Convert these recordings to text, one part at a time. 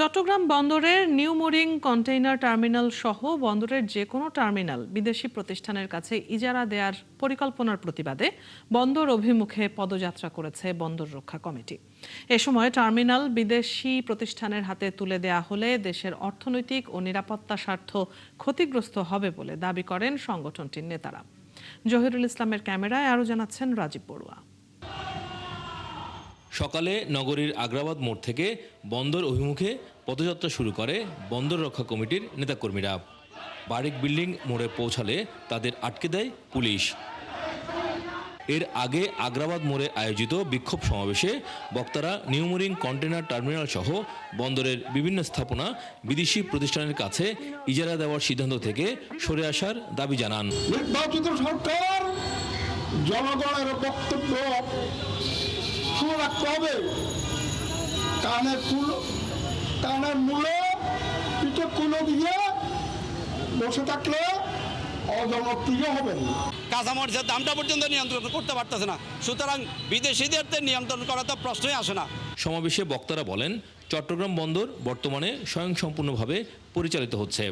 চট্টগ্রাম বন্দরের new mooring container terminal সহ বন্দরের যে কোনো টার্মিনাল বিদেশি প্রতিষ্ঠানের কাছে ইজারা দেওয়ার পরিকল্পনার প্রতিবাদে বন্দর অভিমুখে পদযাত্রা করেছে বন্দর রক্ষা কমিটি। এ সময় টার্মিনাল বিদেশি প্রতিষ্ঠানের হাতে তুলে দেয়া হলে দেশের অর্থনৈতিক ও নিরাপত্তা স্বার্থ ক্ষতিগ্রস্ত হবে বলে দাবি করেন সংগঠনটির নেতারা। জহিরুল ইসলামের ক্যামেরায় আরও জানাচ্ছেন রাজীব বড়ুয়া। সকালে নগরীর আগ্রাবাদ মোড় থেকে বন্দর অভিমুখে পদযাত্রা শুরু করে বন্দর রক্ষা কমিটির নেতাকর্মীরা। বারিক বিল্ডিং মোড়ে পৌঁছালে তাদের আটকে দেয় পুলিশ। এর আগে আগ্রাবাদ মোড়ে আয়োজিত বিক্ষোভ সমাবেশে বক্তারা নিউ মোরিং কন্টেইনার টার্মিনাল সহ বন্দরের বিভিন্ন স্থাপনা বিদেশি প্রতিষ্ঠানের কাছে ইজারা দেওয়ার সিদ্ধান্ত থেকে সরে আসার দাবি জানান। নির্বাচিত সরকার জনগণের বক্তব্য শুনে রাখতে হবে। কানের মূলে পিঠে কুলো দিয়ে বসে থাকলে অজনপ্রিয় হবেন। কাঁচামরিচের দামটা পর্যন্ত নিয়ন্ত্রণ করতে পারতেছে না, সুতরাং বিদেশিদের নিয়ন্ত্রণ করা তো প্রশ্নই আসে না। সমাবেশে বক্তারা বলেন, চট্টগ্রাম বন্দর বর্তমানে স্বয়ংসম্পূর্ণভাবে পরিচালিত হচ্ছে,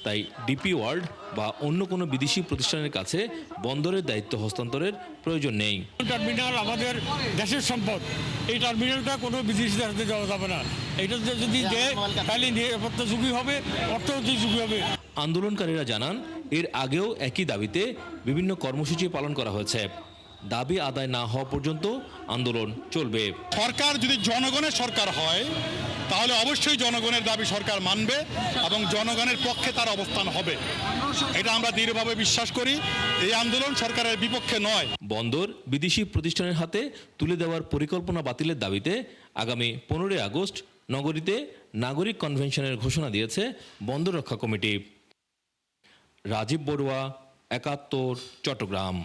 তাই ডিপি ওয়ার্ল্ড বা অন্য কোনো বিদেশি প্রতিষ্ঠানের কাছে বন্দরের দায়িত্ব হস্তান্তরের প্রয়োজন নেই। টার্মিনাল আমাদের দেশের সম্পদ, এই টার্মিনালটা কোনো বিদেশিদের হাতে যাওয়া যাবে না। এটা যদি দেয় তাহলে নিরাপত্তা ঝুঁকি হবে, অর্থনৈতিক ঝুঁকি হবে। আন্দোলনকারীরা জানান, এর আগেও একই দাবিতে বিভিন্ন কর্মসূচি পালন করা হয়েছে। দাবি আদায় না হওয়া পর্যন্ত আন্দোলন চলবে। সরকার যদি জনগণের সরকার হয় তাহলে অবশ্যই জনগণের দাবি সরকার মানবে এবং জনগণের পক্ষে তার অবস্থান হবে। এটা আমরা দৃঢ়ভাবে বিশ্বাস করি। এই আন্দোলন সরকারের বিপক্ষে নয়। বন্দর বিদেশি প্রতিষ্ঠানের হাতে তুলে দেওয়ার পরিকল্পনা বাতিলের দাবিতে আগামী 15 আগস্ট নগরীতে নাগরিক কনভেনশনের ঘোষণা দিয়েছে বন্দর রক্ষা কমিটি। রাজীব বড়ুয়া, ৭১, চট্টগ্রাম।